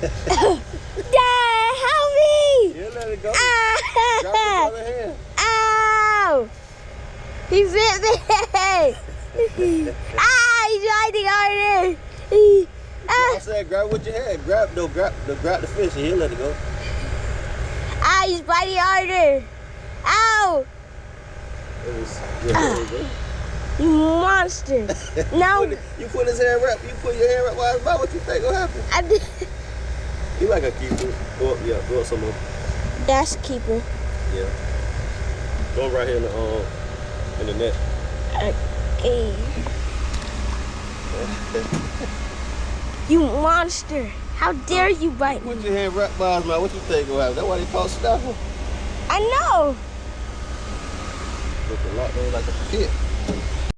Dad, help me! Yeah, let it go. Ah. Grab it with the other hand. Ow! He bit me! He's biting harder! I said grab it with your hand. Grab the fish and he'll let it go. He's biting harder! Ow! There you go. You monster! Now You put his hand wrap. You put your hand wrap by his mouth. What you think gonna happen? I did. He like a keeper. Go up some more. That's keeper. Yeah. Go right here in the net. Okay. You monster! How dare you bite me? Put your hand wrapped by his mouth. What you think gonna happen? That's why they call snapping. I know. Looking locked on like a pit.